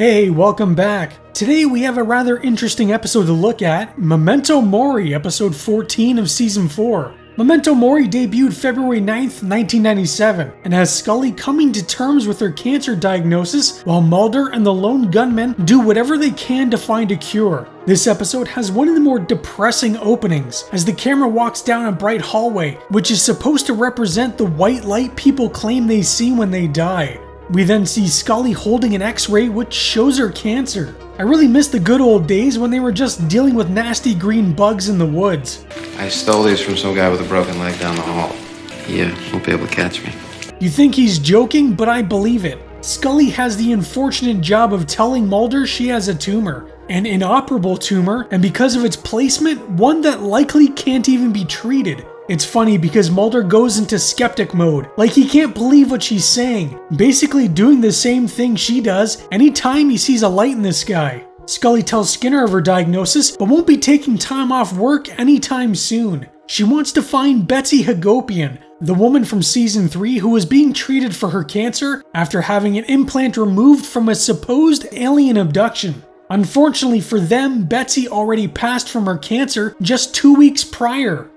Hey, welcome back. Today we have a rather interesting episode to look at, Memento Mori, episode 14 of season 4. Memento Mori debuted February 9th, 1997, and has Scully coming to terms with her cancer diagnosis while Mulder and the Lonegunmen do whatever they can to find a cure. This episode has one of the more depressing openings, as the camera walks down a bright hallway, which is supposed to represent the white light people claim they see when they die. We then see Scully holding an X-ray which shows her cancer. I really miss the good old days when they were just dealing with nasty green bugs in the woods. I stole these from some guy with a broken leg down the hall. He won't be able to catch me. You think he's joking, but I believe it. Scully has the unfortunate job of telling Mulder she has a tumor, an inoperable tumor, and because of its placement, one that likely can't even be treated. It's funny because Mulder goes into skeptic mode, like he can't believe what she's saying, basically doing the same thing she does anytime he sees a light in the sky. Scully tells Skinner of her diagnosis, but won't be taking time off work anytime soon. She wants to find Betsy Hagopian, the woman from season 3 who was being treated for her cancer after having an implant removed from a supposed alien abduction. Unfortunately for them, Betsy already passed from her cancer just 2 weeks prior.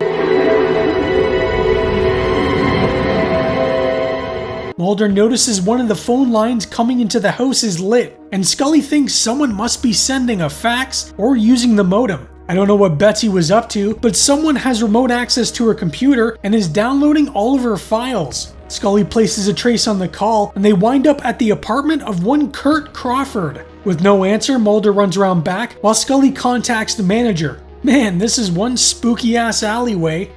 Mulder notices one of the phone lines coming into the house is lit, and Scully thinks someone must be sending a fax or using the modem. I don't know what Betsy was up to, but someone has remote access to her computer and is downloading all of her files. Scully places a trace on the call, and they wind up at the apartment of one Kurt Crawford. With no answer, Mulder runs around back while Scully contacts the manager. Man, this is one spooky ass alleyway.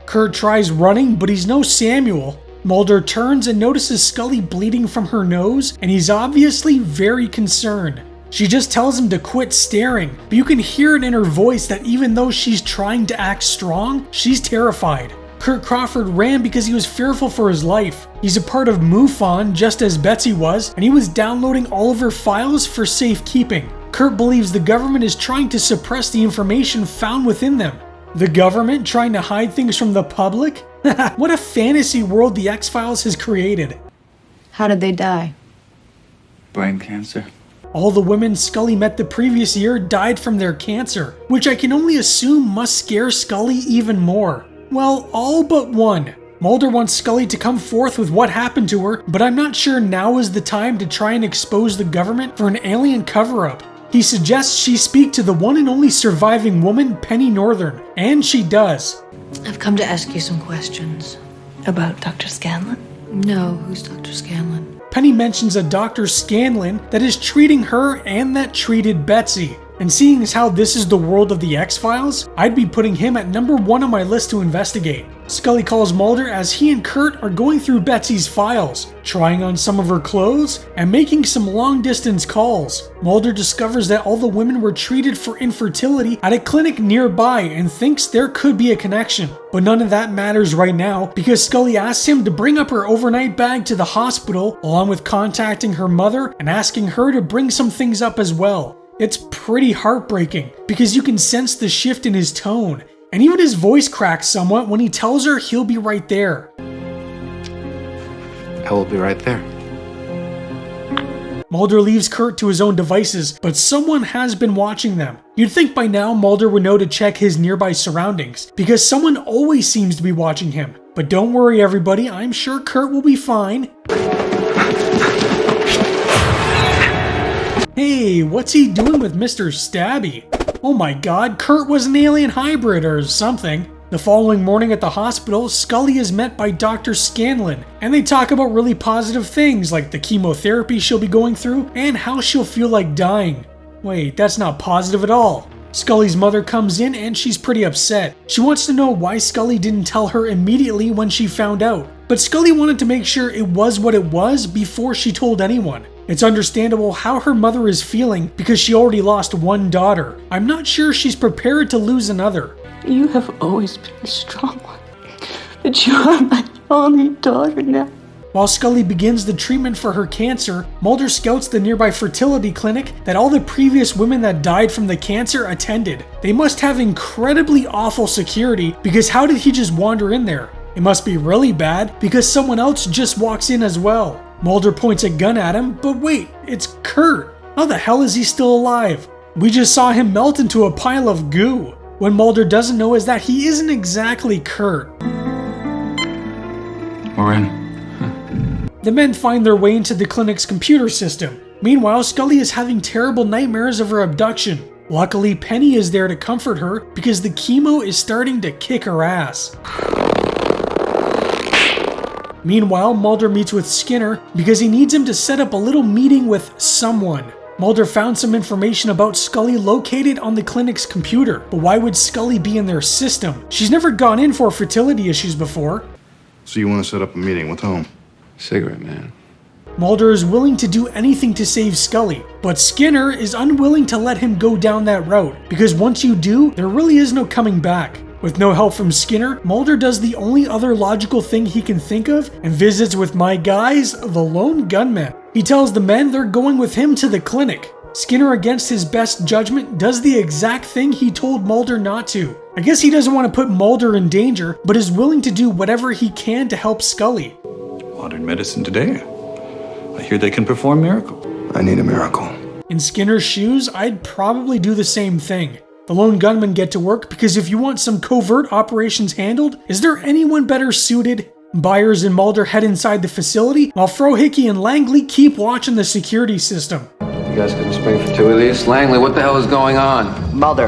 Kurt tries running, but he's no Samuel. Mulder turns and notices Scully bleeding from her nose, and he's obviously very concerned. She just tells him to quit staring, but you can hear it in her voice that even though she's trying to act strong, she's terrified. Kurt Crawford ran because he was fearful for his life. He's a part of MUFON, just as Betsy was, and he was downloading all of her files for safekeeping. Kurt believes the government is trying to suppress the information found within them. The government trying to hide things from the public? What a fantasy world the X-Files has created. How did they die? Brain cancer. All the women Scully met the previous year died from their cancer, which I can only assume must scare Scully even more. Well, all but one. Mulder wants Scully to come forth with what happened to her, but I'm not sure now is the time to try and expose the government for an alien cover-up. He suggests she speak to the one and only surviving woman, Penny Northern, and she does. I've come to ask you some questions. About Dr. Scanlon? No, who's Dr. Scanlon? Penny mentions a Dr. Scanlon that is treating her and that treated Betsy. And seeing as how this is the world of the X-Files, I'd be putting him at number 1 on my list to investigate. Scully calls Mulder as he and Kurt are going through Betsy's files, trying on some of her clothes, and making some long-distance calls. Mulder discovers that all the women were treated for infertility at a clinic nearby and thinks there could be a connection. But none of that matters right now, because Scully asks him to bring up her overnight bag to the hospital, along with contacting her mother and asking her to bring some things up as well. It's pretty heartbreaking, because you can sense the shift in his tone, and even his voice cracks somewhat when he tells her he'll be right there. I will be right there. Mulder leaves Kurt to his own devices, but someone has been watching them. You'd think by now Mulder would know to check his nearby surroundings, because someone always seems to be watching him. But don't worry everybody, I'm sure Kurt will be fine. Hey, what's he doing with Mr. Stabby? Oh my god, Kurt was an alien hybrid or something. The following morning at the hospital, Scully is met by Dr. Scanlon, and they talk about really positive things like the chemotherapy she'll be going through and how she'll feel like dying. Wait, that's not positive at all. Scully's mother comes in and she's pretty upset. She wants to know why Scully didn't tell her immediately when she found out. But Scully wanted to make sure it was what it was before she told anyone. It's understandable how her mother is feeling because she already lost one daughter. I'm not sure she's prepared to lose another. You have always been the strong one. But you are my only daughter now. While Scully begins the treatment for her cancer, Mulder scouts the nearby fertility clinic that all the previous women that died from the cancer attended. They must have incredibly awful security, because how did he just wander in there? It must be really bad because someone else just walks in as well. Mulder points a gun at him, but wait, it's Kurt. How the hell is he still alive? We just saw him melt into a pile of goo. What Mulder doesn't know is that he isn't exactly Kurt. We're in. The men find their way into the clinic's computer system. Meanwhile, Scully is having terrible nightmares of her abduction. Luckily, Penny is there to comfort her because the chemo is starting to kick her ass. Meanwhile, Mulder meets with Skinner because he needs him to set up a little meeting with someone. Mulder found some information about Scully located on the clinic's computer, but why would Scully be in their system? She's never gone in for fertility issues before. So you want to set up a meeting with whom? Cigarette man. Mulder is willing to do anything to save Scully, but Skinner is unwilling to let him go down that route, because once you do, there really is no coming back. With no help from Skinner, Mulder does the only other logical thing he can think of and visits with my guys, the Lonegunmen. He tells the men they're going with him to the clinic. Skinner, against his best judgment, does the exact thing he told Mulder not to. I guess he doesn't want to put Mulder in danger, but is willing to do whatever he can to help Scully. Modern medicine today. I hear they can perform miracles. I need a miracle. In Skinner's shoes, I'd probably do the same thing. The Lonegunmen get to work because if you want some covert operations handled, is there anyone better suited? Byers and Mulder head inside the facility, while Frohickey and Langley keep watching the security system. You guys couldn't spring for two of these? Langley, what the hell is going on? Mulder,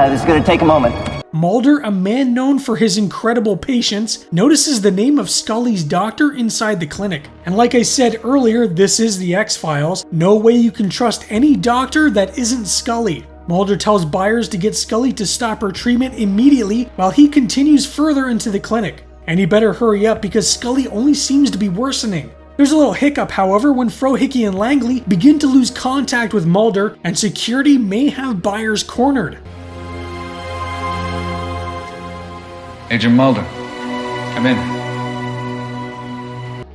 this is gonna take a moment. Mulder, a man known for his incredible patience, notices the name of Scully's doctor inside the clinic. And like I said earlier, this is the X-Files. No way you can trust any doctor that isn't Scully. Mulder tells Byers to get Scully to stop her treatment immediately while he continues further into the clinic. And he better hurry up because Scully only seems to be worsening. There's a little hiccup, however, when Frohickey and Langley begin to lose contact with Mulder, and security may have Byers cornered. Agent Mulder, come in.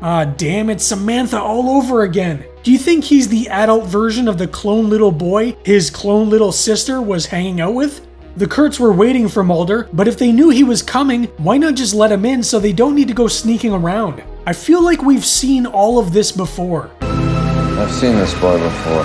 Ah, damn, it's Samantha all over again. Do you think he's the adult version of the clone little boy his clone little sister was hanging out with? The Kurtz were waiting for Mulder, but if they knew he was coming, why not just let him in so they don't need to go sneaking around? I feel like we've seen all of this before. I've seen this boy before.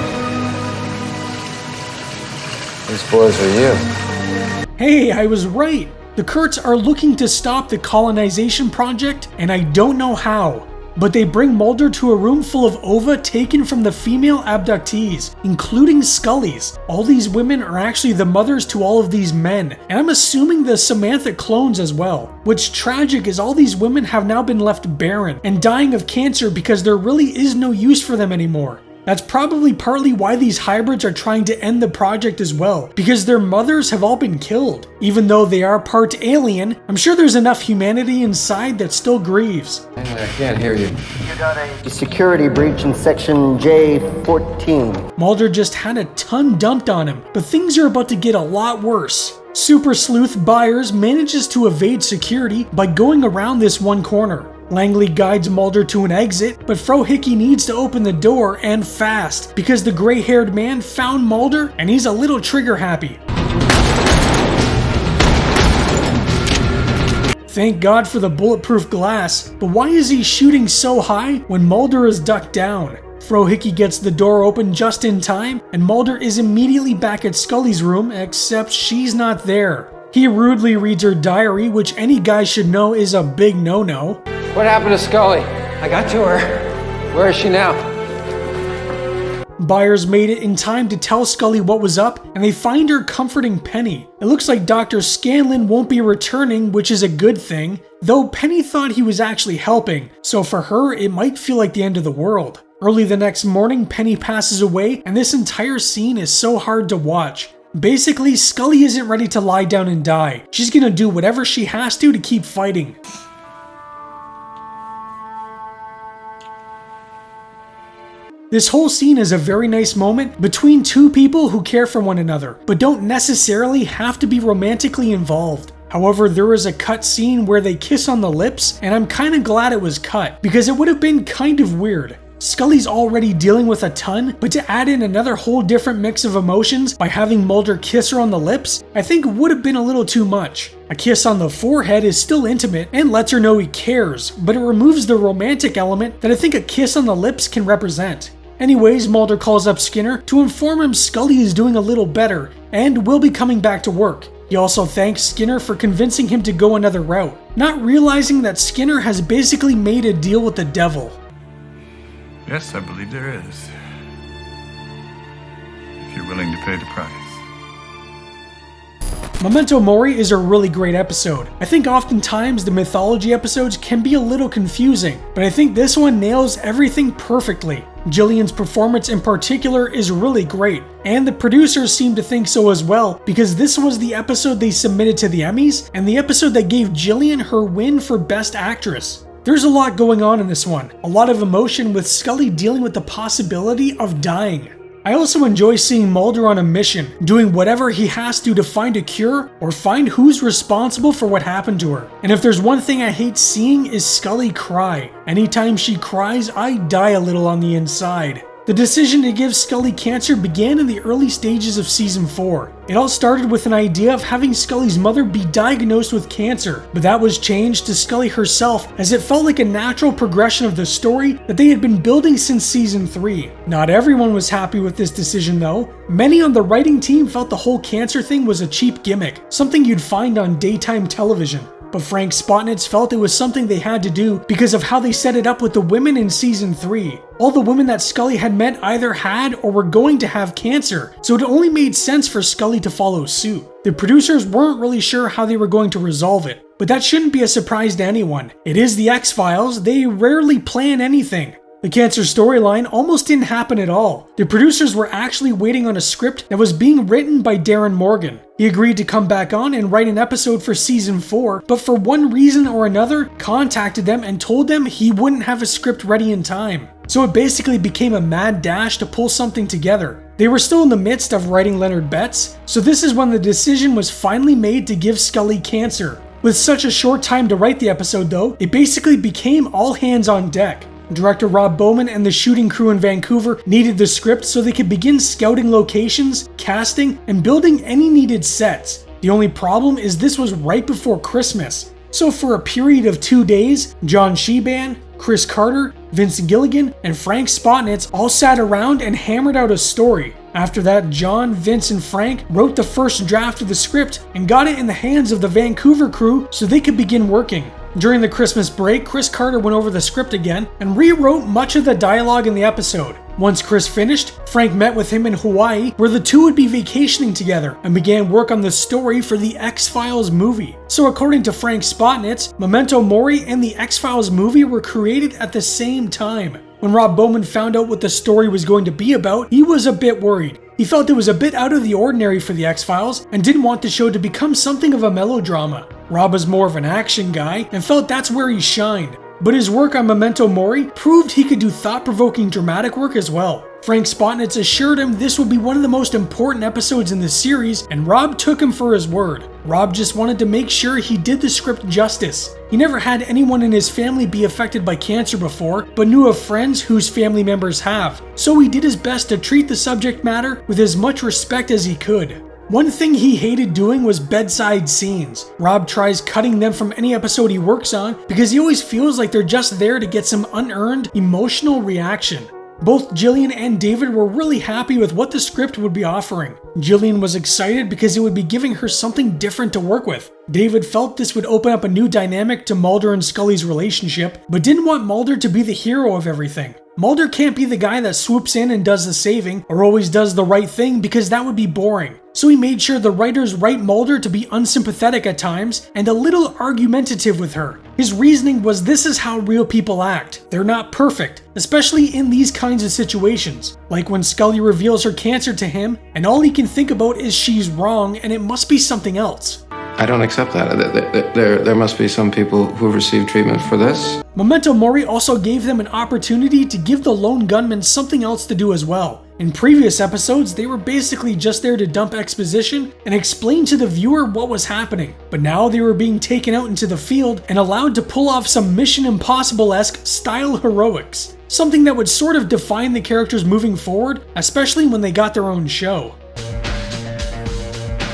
These boys are you. Hey, I was right. The Kurtz are looking to stop the colonization project, and I don't know how. But they bring Mulder to a room full of ova taken from the female abductees, including Scully's. All these women are actually the mothers to all of these men, and I'm assuming the Samantha clones as well. What's tragic is all these women have now been left barren and dying of cancer because there really is no use for them anymore. That's probably partly why these hybrids are trying to end the project as well, because their mothers have all been killed. Even though they are part alien, I'm sure there's enough humanity inside that still grieves. Langley, I can't hear you. You got a security breach in section J14. Mulder just had a ton dumped on him, but things are about to get a lot worse. Super sleuth Byers manages to evade security by going around this one corner. Langley guides Mulder to an exit, but Frohickey needs to open the door, and fast, because the gray-haired man found Mulder and he's a little trigger happy. Thank God for the bulletproof glass, but why is he shooting so high when Mulder is ducked down? Frohickey gets the door open just in time, and Mulder is immediately back at Scully's room, except she's not there. He rudely reads her diary, which any guy should know is a big no-no. What happened to Scully? I got to her. Where is she now? Byers made it in time to tell Scully what was up, and they find her comforting Penny. It looks like Dr. Scanlon won't be returning, which is a good thing, though Penny thought he was actually helping, so for her it might feel like the end of the world. Early the next morning, Penny passes away, and this entire scene is so hard to watch. Basically, Scully isn't ready to lie down and die. She's gonna do whatever she has to keep fighting. This whole scene is a very nice moment between two people who care for one another, but don't necessarily have to be romantically involved. However, there is a cut scene where they kiss on the lips, and I'm kinda glad it was cut, because it would have been kind of weird. Scully's already dealing with a ton, but to add in another whole different mix of emotions by having Mulder kiss her on the lips, I think would have been a little too much. A kiss on the forehead is still intimate and lets her know he cares, but it removes the romantic element that I think a kiss on the lips can represent. Anyways, Mulder calls up Skinner to inform him Scully is doing a little better and will be coming back to work. He also thanks Skinner for convincing him to go another route, not realizing that Skinner has basically made a deal with the devil. Yes, I believe there is. If you're willing to pay the price. Memento Mori is a really great episode. I think oftentimes the mythology episodes can be a little confusing, but I think this one nails everything perfectly. Gillian's performance in particular is really great, and the producers seem to think so as well, because this was the episode they submitted to the Emmys, and the episode that gave Gillian her win for Best Actress. There's a lot going on in this one, a lot of emotion with Scully dealing with the possibility of dying. I also enjoy seeing Mulder on a mission, doing whatever he has to find a cure or find who's responsible for what happened to her. And if there's one thing I hate seeing is Scully cry. Anytime she cries, I die a little on the inside. The decision to give Scully cancer began in the early stages of season 4. It all started with an idea of having Scully's mother be diagnosed with cancer, but that was changed to Scully herself as it felt like a natural progression of the story that they had been building since season 3. Not everyone was happy with this decision though. Many on the writing team felt the whole cancer thing was a cheap gimmick, something you'd find on daytime television. But Frank Spotnitz felt it was something they had to do because of how they set it up with the women in season 3. All the women that Scully had met either had or were going to have cancer, so it only made sense for Scully to follow suit. The producers weren't really sure how they were going to resolve it, but that shouldn't be a surprise to anyone. It is the X-Files, they rarely plan anything. The cancer storyline almost didn't happen at all. The producers were actually waiting on a script that was being written by Darren Morgan. He agreed to come back on and write an episode for season 4, but for one reason or another, contacted them and told them he wouldn't have a script ready in time. So it basically became a mad dash to pull something together. They were still in the midst of writing Leonard Betts, so this is when the decision was finally made to give Scully cancer. With such a short time to write the episode though, it basically became all hands on deck. Director Rob Bowman and the shooting crew in Vancouver needed the script so they could begin scouting locations, casting, and building any needed sets. The only problem is this was right before Christmas. So for a period of 2 days, John Sheban, Chris Carter, Vince Gilligan, and Frank Spotnitz all sat around and hammered out a story. After that, John, Vince, and Frank wrote the first draft of the script and got it in the hands of the Vancouver crew so they could begin working. During the Christmas break, Chris Carter went over the script again and rewrote much of the dialogue in the episode. Once Chris finished, Frank met with him in Hawaii, where the two would be vacationing together, and began work on the story for the X-Files movie. So according to Frank Spotnitz, Memento Mori and the X-Files movie were created at the same time. When Rob Bowman found out what the story was going to be about, he was a bit worried. He felt it was a bit out of the ordinary for the X-Files and didn't want the show to become something of a melodrama. Rob was more of an action guy and felt that's where he shined. But his work on Memento Mori proved he could do thought-provoking dramatic work as well. Frank Spotnitz assured him this would be one of the most important episodes in the series, and Rob took him for his word. Rob just wanted to make sure he did the script justice. He never had anyone in his family be affected by cancer before, but knew of friends whose family members have, so he did his best to treat the subject matter with as much respect as he could. One thing he hated doing was bedside scenes. Rob tries cutting them from any episode he works on because he always feels like they're just there to get some unearned emotional reaction. Both Gillian and David were really happy with what the script would be offering. Gillian was excited because it would be giving her something different to work with. David felt this would open up a new dynamic to Mulder and Scully's relationship, but didn't want Mulder to be the hero of everything. Mulder can't be the guy that swoops in and does the saving, or always does the right thing, because that would be boring. So he made sure the writers write Mulder to be unsympathetic at times and a little argumentative with her. His reasoning was this is how real people act. They're not perfect, especially in these kinds of situations. Like when Scully reveals her cancer to him, and all he can think about is she's wrong and it must be something else. I don't accept that. There must be some people who have received treatment for this. Memento Mori also gave them an opportunity to give the lone gunmen something else to do as well. In previous episodes, they were basically just there to dump exposition and explain to the viewer what was happening. But now they were being taken out into the field and allowed to pull off some Mission Impossible-esque style heroics. Something that would sort of define the characters moving forward, especially when they got their own show.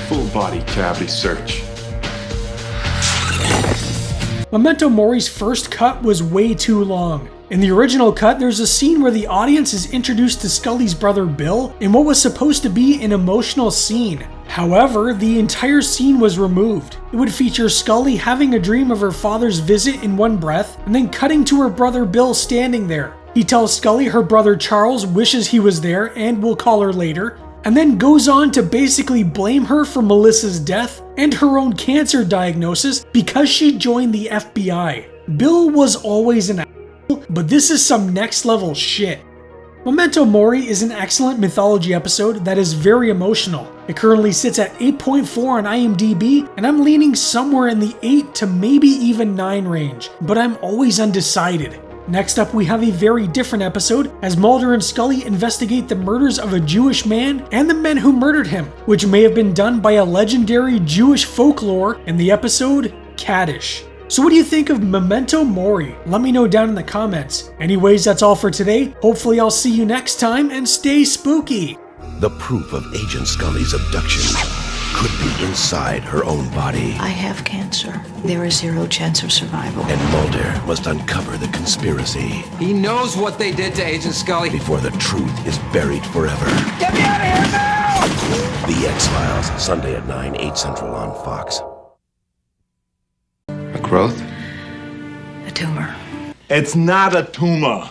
Full body cavity search. Memento Mori's first cut was way too long. In the original cut, there's a scene where the audience is introduced to Scully's brother Bill in what was supposed to be an emotional scene. However, the entire scene was removed. It would feature Scully having a dream of her father's visit in one breath, and then cutting to her brother Bill standing there. He tells Scully her brother Charles wishes he was there and will call her later, and then goes on to basically blame her for Melissa's death and her own cancer diagnosis because she joined the FBI. Bill was always an asshole, but this is some next level shit. Memento Mori is an excellent mythology episode that is very emotional. It currently sits at 8.4 on IMDb, and I'm leaning somewhere in the 8 to maybe even 9 range, but I'm always undecided. Next up, we have a very different episode as Mulder and Scully investigate the murders of a Jewish man and the men who murdered him, which may have been done by a legendary Jewish folklore in the episode Kaddish. So what do you think of Memento Mori? Let me know down in the comments. Anyways, that's all for today. Hopefully I'll see you next time, and stay spooky. The proof of Agent Scully's abduction could be inside her own body. I have cancer. There is 0 chance of survival. And Mulder must uncover the conspiracy He knows what they did to Agent Scully. before the truth is buried forever. Get me out of here now! The X-Files, Sunday at 9, 8 Central on Fox. A growth? A tumor. It's not a tumor.